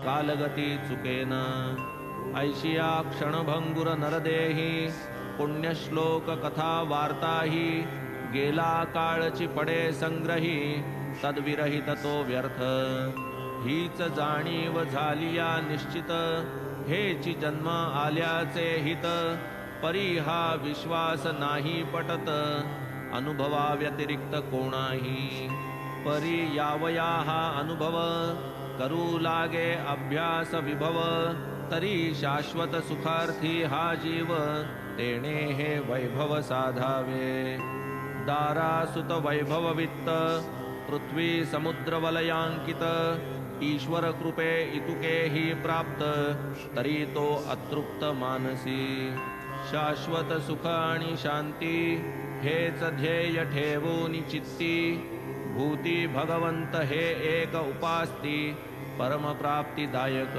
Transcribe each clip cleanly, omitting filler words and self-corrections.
कालगती चुकेन Asia क्षणभंगुर नरदेही पुण्यश्लोक कथा वार्ताही गेला काळची पडे संग्रही तद्विरहित तो व्यर्थ हीच जाणीव झालिया निश्चित हेची जन्म आल्याचे हित परी हा विश्वास नाही पटत अनुभवा व्यतिरिक्त कोणाही परी यावया हा अनुभव करू लागे अभ्यास विभव तरी शाश्वत सुखार्थी हा जीव तेणे हे वैभव साधावे दारासुत वैभव वित्त पृथ्वी समुद्र वलयांकित ईश्वर कृपे इतुके ही प्राप्त तरी तो अतृप्त मानसी शाश्वत सुख आणि शांती हेच ध्येय ठेवून चित्ती भूती भगवंत हे एक उपास्ती परमप्राप्तिदायक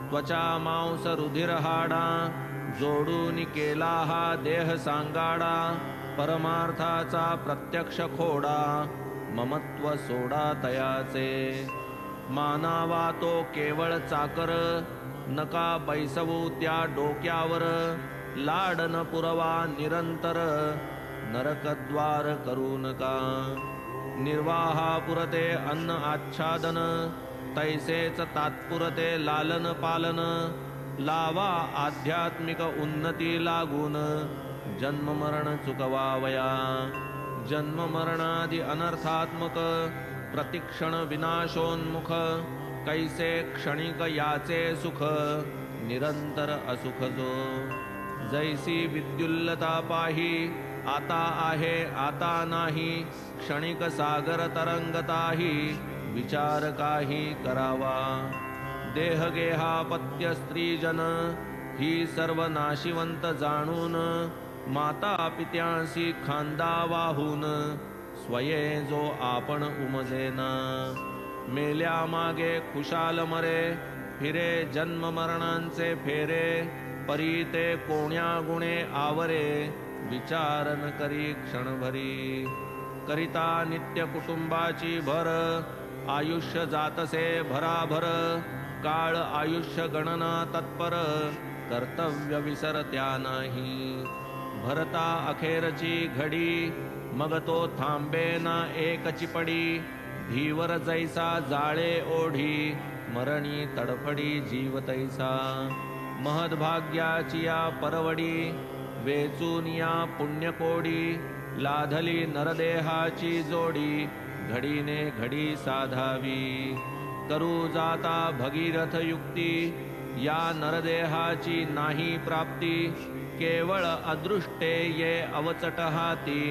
त्वचा मांस रुधिर हाडा जोडून केला हा देह सांगाडा परमार्थाचा प्रत्यक्ष खोडा ममत्व सोडा तयाचे मानावा तो केवळ चाकर नका बैसवू त्या डोक्यावर लाडन पुरवा निरंतर नरकद्वार करू नका निर्वाहापुरते अन्न आच्छादन तैसेच तात्पुरते लालन पालन लावा आध्यात्मिक उन्नती लागून जन्म मरण चुकवावया जन्म मरणादि अनर्थात्मक प्रतिक्षण विनाशोन्मुख कैसे क्षणिक याचे सुख निरंतर असुख जो जैसी विद्युल्लता पाही आता आहे आता नाही क्षणिक सागर तरंगताही विचार काही करावा देह गेहापत्य स्त्रीजन ही सर्व नाशिवंत जाणून माता पित्यांसी खांदा वाहून स्वये जो आपण उमजेना मेल्या मागे खुशाल मरे फिरे जन्म मरणांचे फेरे परी ते कोण्या गुणे आवरे विचार न करी क्षणभरी करिता नित्य कुटुंबाची भर आयुष्य जातसे भराभर काळ आयुष्य गणना तत्पर कर्तव्य विसर त्या नाही भरता अखेरची घडी मग तो थांबे ना एक चिपडी धीवर जैसा जाळे ओढी मरणी तडफडी जीव तैसा महद्भाग्याची या परवडी वेचून या पुण्यकोडी लाधली नरदेहाची जोडी घडीने घडी साधावी करू जाता भगीरथ युक्ती या नरदेहाची नाही प्राप्ती केवळ अदृष्टे ये अवचट हाती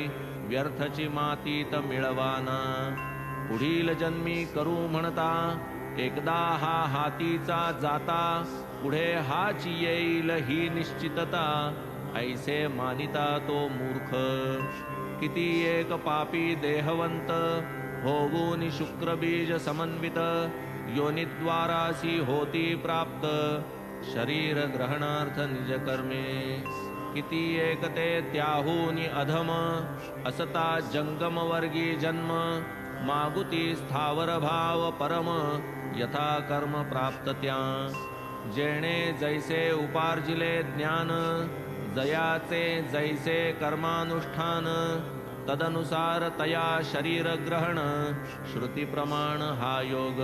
व्यर्थची मातीत मिळवाना पुढील जन्मी करू म्हणता एकदा हा हातीचा जाता पुढे हाच येईल ही निश्चितता ऐसे मानिता तो मूर्ख किती एक पापी देहवंत होऊन शुक्रबीज समन्वित योनिद्वारासी होती प्राप्त शरीर ग्रहणार्थ निज कर्मे किती एक ते त्याहूनी अधम असता जंगम वर्गी जन्म मागुती स्थावर भाव परम यथा कर्म प्राप्त त्या जेणे जैसे उपार्जिले ज्ञान जयाचे जैसे कर्मानुष्ठान तदनुसार तया शरीर ग्रहण श्रुती प्रमाण हा योग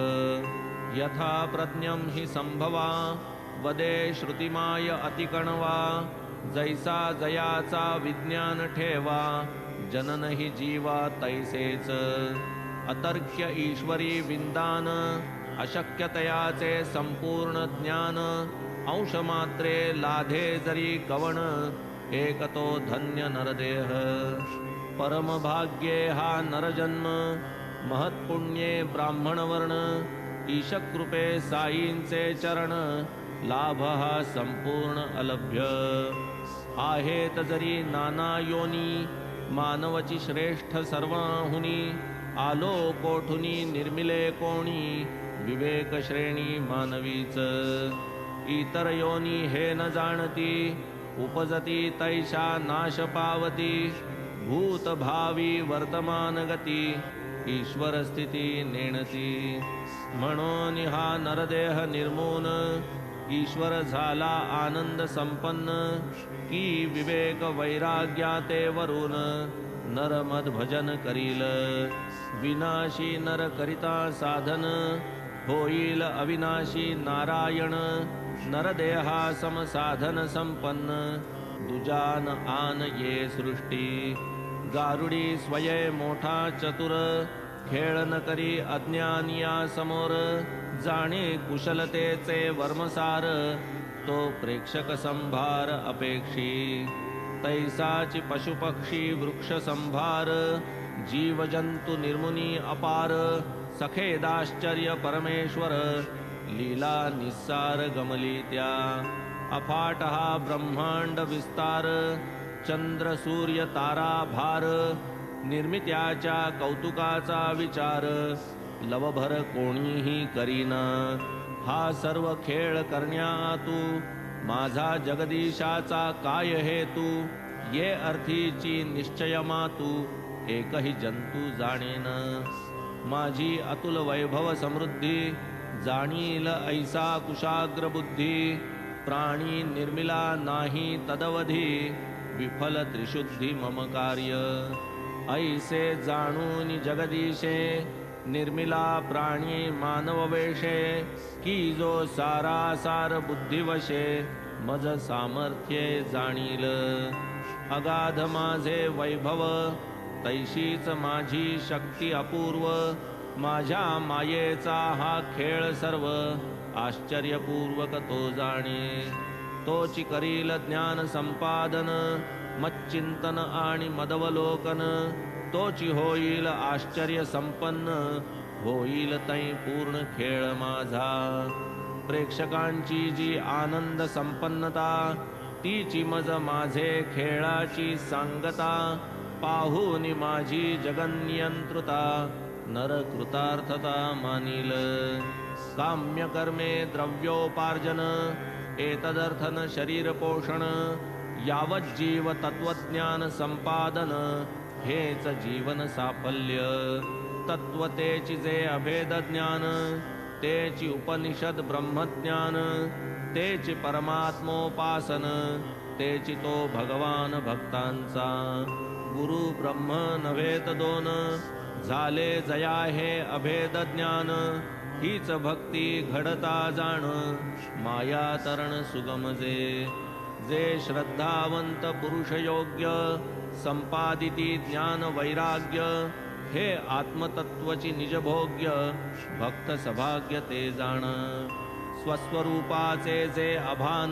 यथा प्रज्ञम हि संभवा वदे श्रुतिमाय अतिकणवा जैसा जयाचा विज्ञान ठेवा जनन हि जीवा तैसेच अतर्क्य ईश्वरी विंदान अशक्यतयाचे संपूर्ण ज्ञान अंशमात्रे लाधे जरी कवण एकतो धन्य नरदेह परमभाग्ये हा नरजन्म महत्पुण्ये ब्राह्मणवर्ण ईशकृपे साईंचे चरण लाभ हा संपूर्ण अलभ्य आहेत जरी नाना योनी मानवची श्रेष्ठ सर्वाहुनी आलो कोठुनी निर्मिले कोणी विवेक श्रेणी मानवीच इतर योनी हे न जाणती उपजती तैशा नाश पावती भूत भावी वर्तमान गती ईश्वर स्थिती नेणती. म्हणून हा नरदेह निर्मून ईश्वर झाला आनंद संपन्न. की विवेक वैराग्याते वरून नरमद भजन करील. विनाशी नर करिता साधन होईल अविनाशी नारायण. नरदेहा सम साधन संपन्न दुजान आन ये सृष्टी. गारुडी स्वये मोठा चतुर खेळ न करी अज्ञानिया समोर. जाणे कुशलतेचे वर्मसार तो प्रेक्षक संभार अपेक्षी. तैसाची पशुपक्षी वृक्ष संभार जीव जंतु निर्मुनी अपार. सखेदाश्चर्य परमेश्वर लीला निस्सार गमली त्या. अफाट हा ब्रह्मांड विस्तार चंद्र सूर्य तारा भार. निर्मित्याच्या कौतुकाचा विचार लवभर कोणीही करीना. हा सर्व खेळ करण्यातू माझा जगदीशाचा काय हेतू. ये अर्थीची निश्चय मातू एकही जंतू जाणेन. माझी अतुल वैभव समृद्धी जाणील ऐसा कुशाग्र बुद्धी. प्राणी निर्मिला नाही तदवधी विफल त्रिशुद्धी मम कार्य. ऐसे जाणून जगदीशे निर्मिला प्राणी मानव वेशे. की जो सारासार बुद्धिवशे मज सामर्थ्ये जाणील. अगाध माझे वैभव तैशीच माझी शक्ती अपूर्व. माझ्या मायेचा हा खेळ सर्व आश्चर्यपूर्वक तो जाणे. तोची करील ज्ञान संपादन मच्चिंतन आणि मदवलोकन. तोची होईल आश्चर्य संपन्न होईल तै पूर्ण खेळ माझा. प्रेक्षकांची जी आनंद संपन्नता तीची मज माझे खेळाची सांगता. पाहून माझी जगन्नियंत्रुता नर कृतार्थता मानील. काम्य कर्मे द्रव्योपार्जन एतदर्थन शरीर पोषण. यावत जीव तत्वज्ञान संपादन हेच जीवन साफल्य. तत्वतेची जे अभेद ज्ञान तेची उपनिषद ब्रह्मज्ञान. तेची परमात्मोपासन तेची तो भगवान भक्तांचा. गुरु ब्रह्म नव्हेत दोन झाले जया हे अभेद ज्ञान. हीच भक्ती घडता जाण माया तरण सुगम जे. जे श्रद्धावंत पुरुष योग्य संपादिती ज्ञान वैराग्य. हे आत्मतत्वची निजभोग्य भक्त सभाग्य ते जाण. स्वस्वरूपाचे जे अभान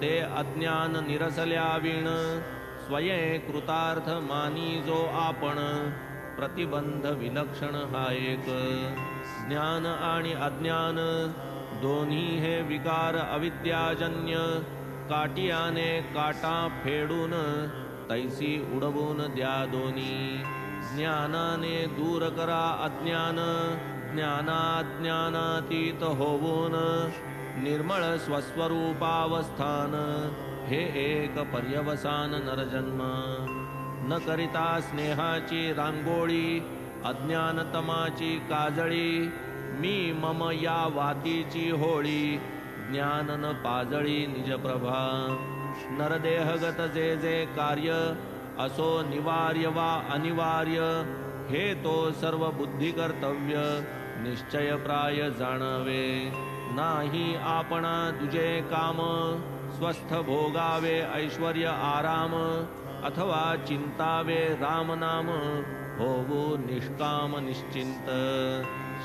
ते अज्ञान निरसल्या वीण. स्वयं कृतार्थ मानी जो आपण प्रतिबंध विलक्षण हा एक. ज्ञान आणि अज्ञान दोन्ही हे विकार अविद्याजन्य. काटियाने काटा फेडून तैसी उडवून द्या दोन्ही. ज्ञानाने दूर करा अज्ञान ज्ञानाज्ञानातीत होऊन. निर्मळ स्वस्वरूपावस्थान हे एक पर्यवसान नरजन्म. न करिता स्नेहाची रांगोळी अज्ञानतमाची काजळी. मी मम या वातीची होळी ज्ञान न पाजळी निजप्रभा. नरदेहगत जे जे कार्य असो निवार्य वा अनिवार्य. हे तो सर्व बुद्धी कर्तव्य निश्चय प्राय जाणावे. नाही आपणा दुजे काम स्वस्थ भोगावे ऐश्वर्य आराम. अथवा चिंतावे राम नाम होवो निष्काम निश्चिंत.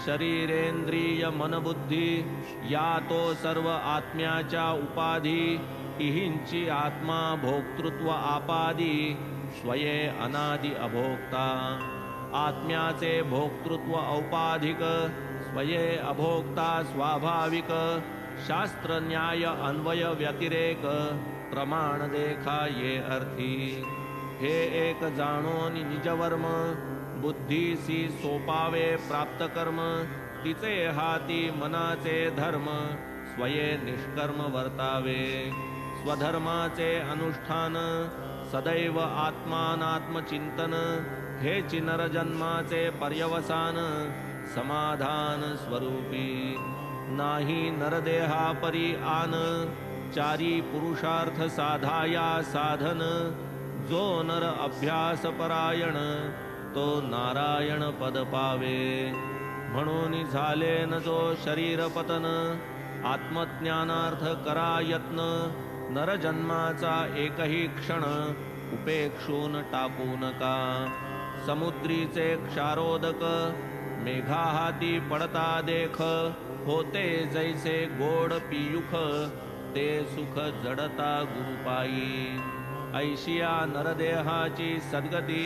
शरीरेंद्रिय मनबुद्धी या तो सर्व आत्म्याच्या उपाधी. इहिंची आत्मा भोक्तृत्व आपादी स्वये अनादि अभोक्ता. आत्म्याचे भोक्तृत्व औपाधिक स्वये अभोक्ता स्वाभाविक. शास्त्र न्याय अन्वय व्यतिरेक प्रमाण देखा ये अर्थी. हे एक जाणोन निजवर्म बुद्धीसी सोपावे प्राप्त कर्म. तिचे हाती मनाचे धर्म स्वये निष्कर्म वर्तावे. स्वधर्माचे अनुष्ठान सदैव आत्मानात्मचिंतन. हेची नरजन्माचे पर्यवसान समाधान स्वरूपी नाही नरदेहा परी आन चारी पुरुषार्थ साधाया साधन जो नर अभ्यास परायण तो नारायण पद पावे म्हणून झाले न जो शरीर पतन आत्मज्ञानार्थ करा यत्न नरजन्माचा एकही क्षण उपेक्षून टाकू नका समुद्रीचे क्षारोदक मेघा हाती पडता देख होते जैसे गोड पियुख ते सुख जडता गुरुपायी ऐशिया नरदेहाची सद्गती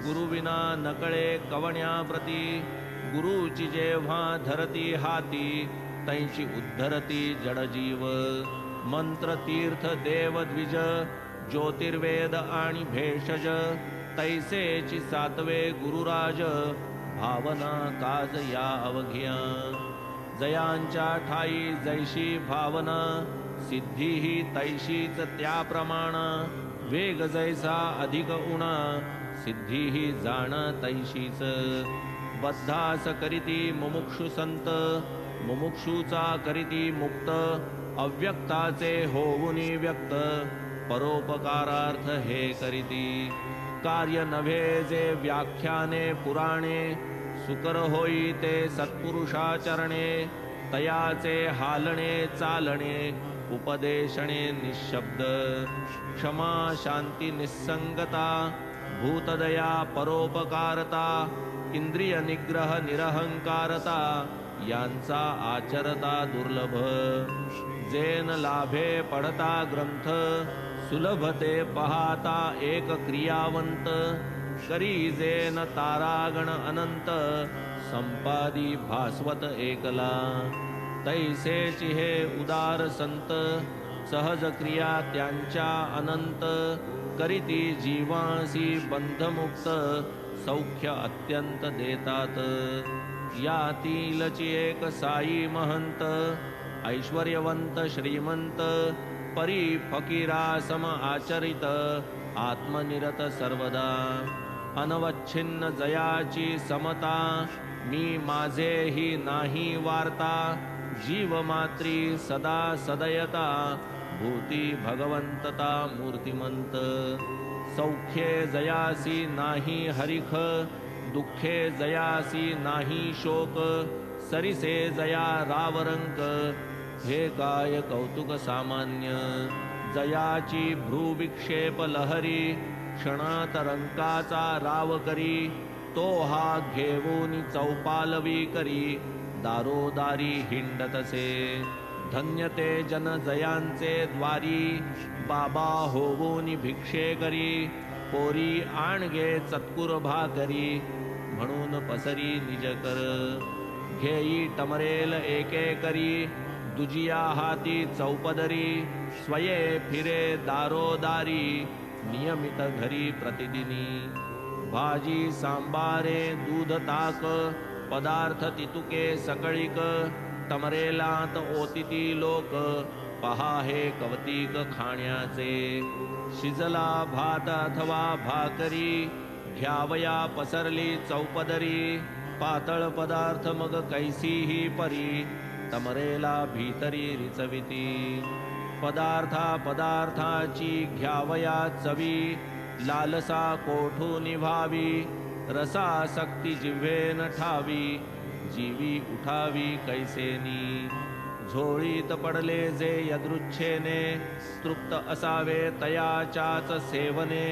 गुरुविना नकळे कवण्याप्रती गुरुची जेव्हा धरती हाती तैची उद्धरती जडजीव मंत्र तीर्थ देव द्विज ज्योतिर्वेद आणि भेषज तैसेची सातवे गुरुराज भावना काज या अवघ्या जयांच्या ठाई जैशी भावना सिद्धी ही तैशीच त्याप्रमाण वेग जैसा अधिक उणा सिद्धी ही जाण तैशीच बद्धास करीती मुमुक्षु संत मुमुक्षुचा करीती मुक्त अव्यक्ताचे होऊनी व्यक्त परोपकारार्थ हे करीती कार्य नव्हे जे व्याख्याने पुराणे सुकर होई ते सत्पुरुषाचरणे तयाचे हालणे चालणे उपदेशणे निशब्द क्षमा शांती निस्संगता भूतदया परोपकारता इंद्रिय निग्रह निरहंकारता यांचा आचरता दुर्लभ जेन लाभे पडता ग्रंथ सुलभते पाहता एक क्रियावंत करी जेन तारागण अनंत संपादी भास्वत एकला तैसेची हे उदार संत सहज क्रिया त्यांच्या अनंत करीती जीवासी बंधमुक्त सौख्य अत्यंत देतात यातीलची एक साई महंत ऐश्वर्यवंत श्रीमंत परी फकीरा सम आचरित आत्मनिरत सर्वदा अनवच्छिन्न जयाची समता मी माझे ही नाही वार्ता जीव मात्री सदा सदयता भूती भगवंतता मूर्तिमंत सौख्ये जयासी नाही हरिख दुःखे जयासी नाही शोक सरिसे जया रावरंक हे काय कौतुक सामान्य जयाची भ्रूविक्षेप लहरी क्षणात रंकाचा राव करी तो हा घेऊन चौपालवी करी दारोदारी हिंडतसे धन्य ते जन जयांचे द्वारी बाबा होऊन भिक्षे करी पोरी आणगे चतकुर भाकरी म्हणून पसरी निज कर घेई टमरेल एके करी दुजिया हाती चौपदरी स्वये फिरे दारोदारी नियमित घरी प्रतिदिनी भाजी सांबारे दूध ताक पदार्थ तितुके सकळीक टमरेलात ओतिती लोक पहा हे कवतिक खाण्याचे शिजला भात अथवा भाकरी घ्यावया पसरली चौपदरी पातळ पदार्थ मग कैसीही परी तमरेला भीतरी रिचविती पदार्थाची घ्यावया चवी लालसा कोठू निभावी रसासक्ती जिव्हेन ठावी जीवी उठावी कैसेनी झोळीत पडले जे यदृच्छेने तृप्त असावे तयाच्याच सेवने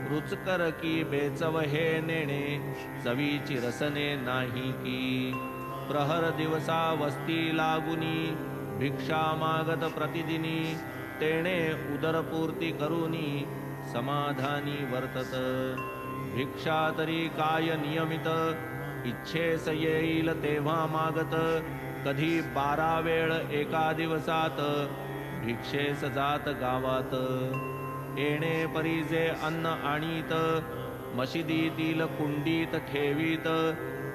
रुचकर की बेचव हे नेणे चवीची रसने नाही की प्रहर दिवसा वस्ती लागुनी भिक्षा मागत प्रतिदिनी तेणे उदरपूर्ती करुनी समाधानी वर्तत भिक्षा तरी काय नियमित इच्छेस येईल तेव्हा मागत कधी 12 वेळ एका दिवसात भिक्षेस जात गावात येणे परीजे अन्न आणीत मशिदीतील कुंडीत ठेवीत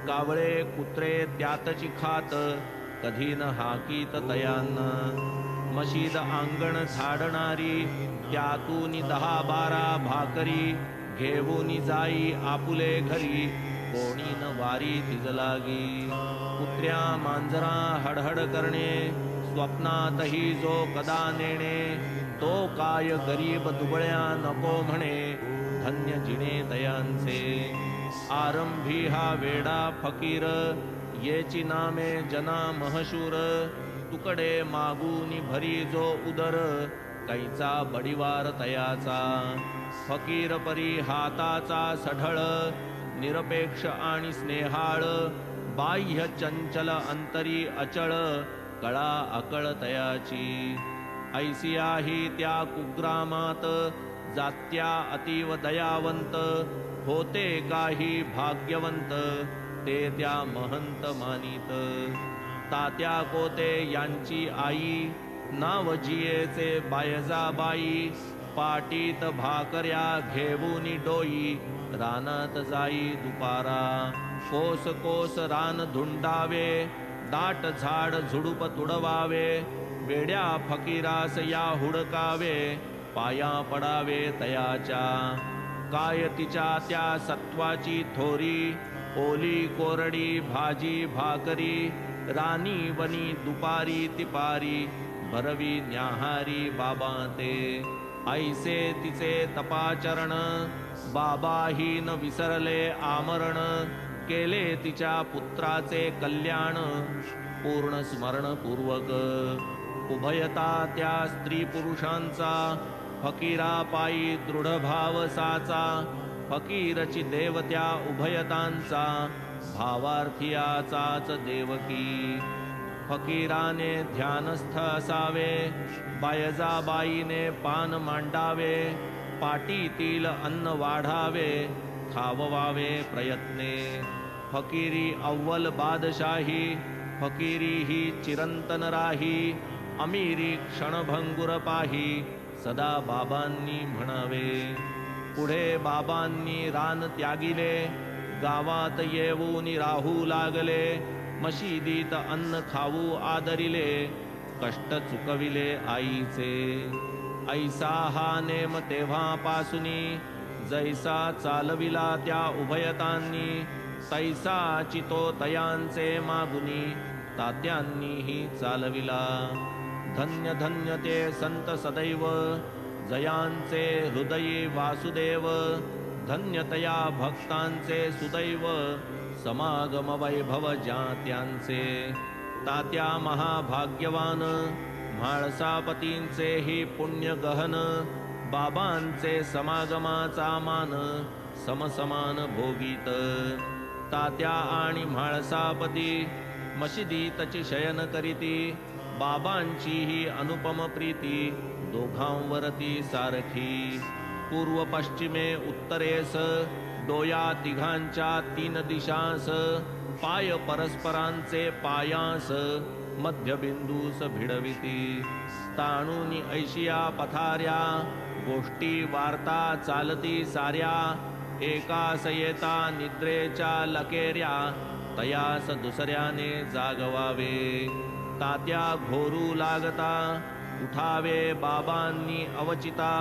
कावळे कुत्रे त्यातची खात कधी न हाकीत तयांना मशीद अंगण झाडणारी त्यातून 10-12 भाकरी घेऊनी जाई आपुले घरी कोणी न वारी तिज लागी कुत्र्या मांजरा हडहड करणे स्वप्नातही जो कदा नेणे तो काय गरीब दुबळ्या नको म्हणे धन्य जिणे दयांचे आरंभी हा वेडा फकीर येची नामे जना महशूर तुकडे मागूनी भरी जो उदर कैचा बडिवार तयाचा फकीर परी हाताचा सढळ निरपेक्ष आणि स्नेहाळ बाह्य चंचल अंतरी अचळ कळा अकळ तयाची ऐसियाही त्या कुग्रामात जात्या अतीव दयावंत होते काही भाग्यवंत ते त्या महंत मानित तात्या कोते यांची आई नाव जियेचे बायजाबाई पाटीत भाकऱ्या घेऊनी डोई रानात जाई दुपारा कोस कोस रान धुंडावे दाट झाड झुडूप तुडवावे वेड्या फकीरास या हुडकावे पाया पडावे तयाच्या काय तिच्या त्या सत्वाची थोरी ओली कोरडी भाजी भाकरी रानी वनी दुपारी तिपारी भरवी न्याहारी बाबा ते ऐसे तिचे तपाचरण बाबाही न विसरले आमरण केले तिच्या पुत्राचे कल्याण पूर्ण स्मरण पूर्वक उभयता त्या स्त्री पुरुषांचा फकीरा पायी दृढ भाव साचा फकीरची देवत्या उभयतांचा भावार्थियाचाच देवकी फकीराने ध्यानस्थ असावे बायजाबाईने पान मांडावे पाटीतील अन्न वाढावे खाववावे प्रयत्ने फकीरी अव्वल बादशाही फकीरी ही चिरंतन राही अमीरी क्षणभंगुर पाही सदा बाबांनी म्हणावे पुढे बाबांनी रान त्यागिले गावात येऊन राहू लागले मशिदीत अन्न खाऊ आदरिले कष्ट चुकविले आईचे ऐसा हा नेम तेव्हापासूनी जैसा चालविला त्या उभयतांनी तैसा चितो तयांचे मागुनी तात्यांनीही चालविला धन्य धन्य ते संत सदैव जयांचे हृदयी वासुदेव धन्यतया भक्तांचे सुदैव समागम वैभव ज्ञात्यांचे तात्या महाभाग्यवान म्हाळसापतींचे ही पुण्य गहन बाबांचे समागमाचा मान समसमान भोगीत तात्या आणि म्हाळसापती मशिदीतची शयन करीती बाबांची ही अनुपम प्रीती दोघांवरती सारखी पूर्व पश्चिमे उत्तरेस डोया तिघांच्या तीन दिशांस पाय परस्परांचे पायांस मध्यबिंदूस भिडविती ताणूनी ऐशिया पथाऱ्या गोष्टी वार्ता चालती साऱ्या एकास येता निद्रेच्या लकेऱ्या तयास दुसऱ्याने जागवावे तात्या घोरू लागता उठावे बाबांनी अवचिता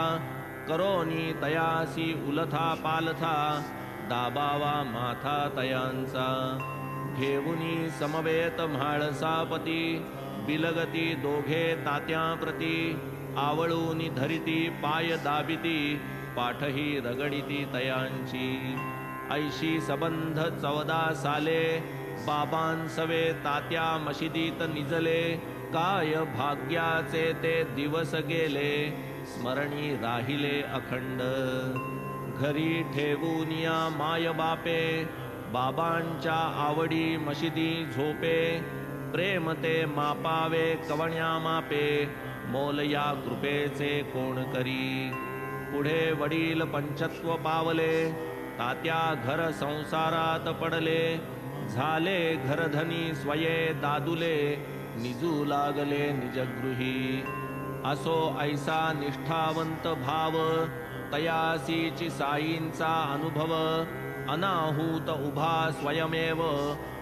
करोनी तयासी उलथा पालथा दाबावा माथा तयांचा घेऊनी समवेत म्हाळसापती बिलगती दोघे तात्याप्रती आवळूनी धरिती पाय दाबिती पाठही रगडिती तयांची ऐशी सबंध 14 साले बाबांसवे तात्या मशिदीत निजले काय भाग्याचे ते दिवस गेले स्मरणी राहिले अखंड घरी ठेवूनिया माय बापे बाबांच्या आवडी मशिदी झोपे प्रेम ते मापावे कवण्या मापे मोल या कृपेचे कोण करी पुढे वडील पंचत्व पावले तात्या घर संसारात पडले झाले घरधनी स्वये दादुले निजू लागले निजगृही असो ऐसा निष्ठावंत भाव तयासीची साईंचा अनुभव अनाहूत उभा स्वयमेव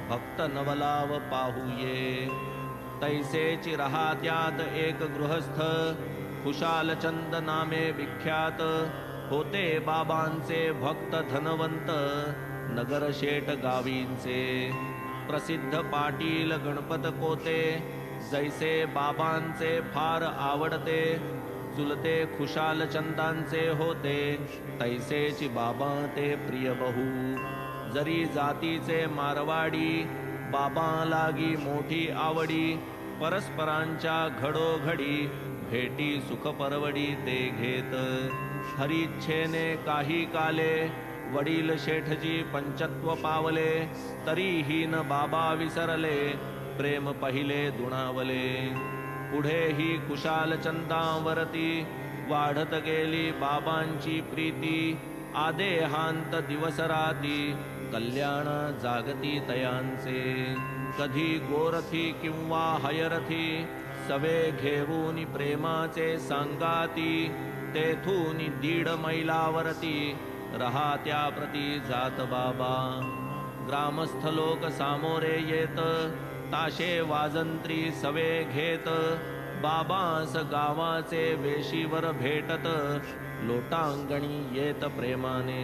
भक्त नवलाव पाहूये तैसेची रहात्यात एक गृहस्थ खुशालचंद नामे विख्यात होते बाबांचे भक्त धनवंत नगर शेट गावींचे प्रसिद्ध पाटील गणपत कोते जैसे बाबांचे फार आवडते चुलते खुशाल चंदांचे होते तैसेची बाबा ते प्रिय बहु जरी जातीचे मारवाडी बाबा लागी मोठी आवडी परस्परांच्या घडोघडी भेटी सुख परवडी ते घेत हरिच्छेने काही काले वडील शेठजी पंचत्व पावले तरीही न बाबा विसरले प्रेम पहिले दुणावले पुढेही कुशाल चंदावरती वाढत गेली बाबांची प्रीती आदेहांत दिवस राती कल्याण जागती तयांचे कधी गोरथी किंवा हयरथी सवे घेऊन प्रेमाचे सांगाती तेथून 1.5 मैलावरती रहात्या प्रती जात बाबा ग्रामस्थ लोक सामोरे येत ताशे वाजंत्री सवे घेत बाबास गावाचे वेशीवर भेटत लोटांगणी येत प्रेमाने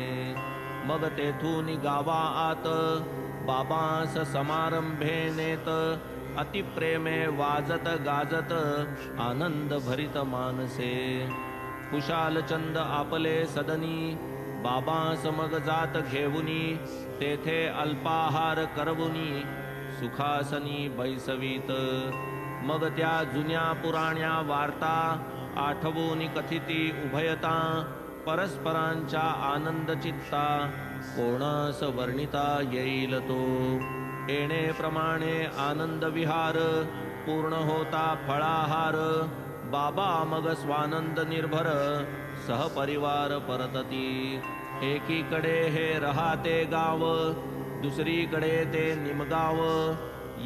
मग तेथून गावा आत बाबास समारंभे नेत अतिप्रेमे वाजत गाजत आनंद भरित मानसे कुशालचंद आपले सदनी बाबास मग जात घेऊनी तेथे अल्पाहार करवुनी सुखासनी बैसवीत मग त्या जुन्या पुराण्या वार्ता आठवून कथिती उभयता परस्परांच्या आनंद चित्ता कोणास वर्णिता येईल तो येणेप्रमाणे आनंद विहार पूर्ण होता फळाहार बाबा मग स्वानंद निर्भर सहपरिवार परतती एकीकडे हे रहाते गाव दुसरीकडे ते निमगाव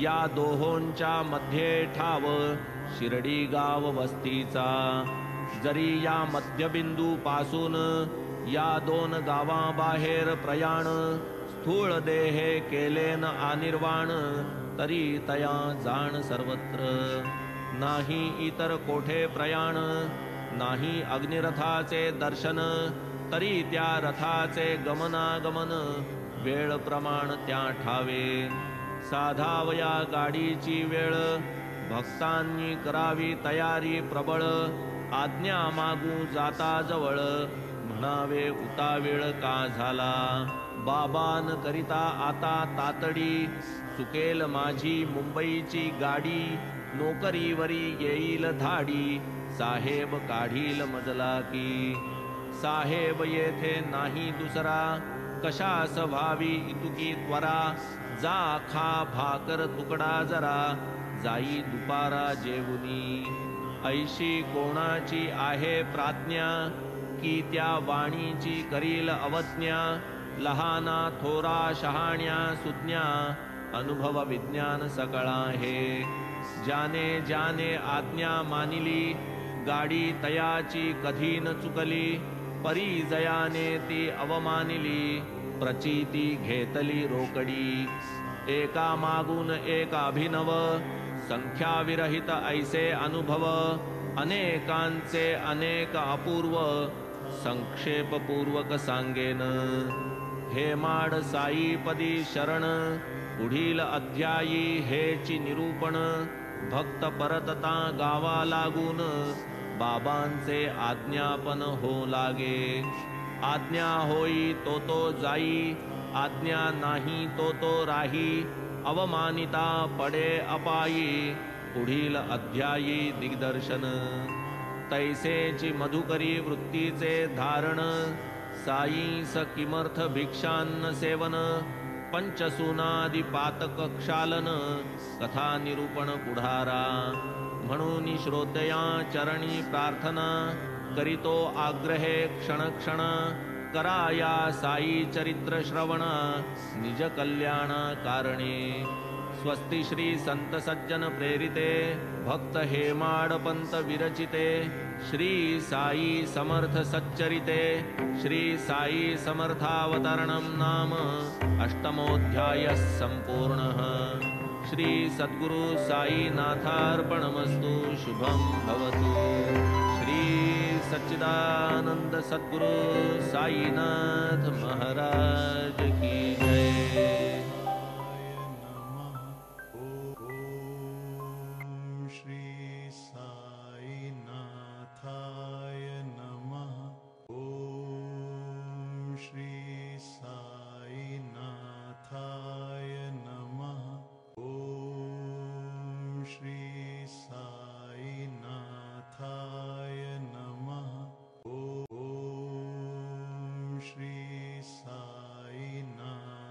या दोहोंच्या मध्ये ठाव शिर्डी गाव वस्तीचा जरी या मध्यबिंदू पासून या 2 गावाबाहेर प्रयाण स्थूळ देहे केलेन आनिर्वाण तरी तया जाण सर्वत्र नाही इतर कोठे प्रयाण नाही अग्निरथाचे दर्शन तरी त्या रथाचे गमनागमन वेळ प्रमाण त्या ठावे साधावया गाडीची वेळ भक्तांनी करावी तयारी प्रबळ आज्ञा मागू जाता जवळ म्हणावे उतावेळ का झाला बाबान करिता आता तातडी चुकेल माझी मुंबईची गाडी नोकरीवरी येईल धाडी साहेब काढील मजला की साहेब येथे नाही दुसरा कशास व्हावी इतुकी त्वरा जा खा भाकर तुकडा जरा जाई दुपारा जेवुनी ऐशी कोणाची आहे प्राज्ञा की त्या वाणीची करील अवज्ञा लहाना थोरा शहाण्या सुज्ञा अनुभव विज्ञान सकळा हे ज्याने ज्याने आज्ञा मानिली गाडी तयाची कधी न चुकली परिजयाने ती अवमानिली प्रचिती घेतली रोकडी एका मागून एक अभिनव संख्याविरहित ऐसे अनुभव अनेकांचे अनेक अपूर्व संक्षेपपूर्वक सांगेन हेमाड साईपदी शरण पुढील अध्यायी हेची निरूपण भक्त परतता गावा लागून बाबांचे आज्ञापन हो लागे आज्ञा होई तो जाई आज्ञा नाही तो राही अवमानिता पडे अपायी पुढील अध्यायी दिग्दर्शन तैसेची मधुकरी वृत्तीचे धारण साईस किमर्थ भिक्षान्न सेवन पंचसूनादि पातक क्षालन कथा निरूपण पुढारा म्हणून श्रोतया चरणी प्रार्थना करीतो आग्रहे क्षण क्षण कराया साई चरित्र श्रवण निज कल्याण कारणे स्वस्ति श्री संत सज्जन प्रेरिते भक्त हेमाड पंत विरचिते श्री साई समर्थ सच्चरिते श्री साई समर्थावतरणं नाम अष्टमोऽध्यायः सम्पूर्णः श्री सद्गुरु साई नाथार्पणमस्तु शुभं भवतु श्री सच्चिदानंद सद्गुरु साईनाथ महाराज की जय। श्री साईनाथ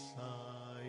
साईनाथाय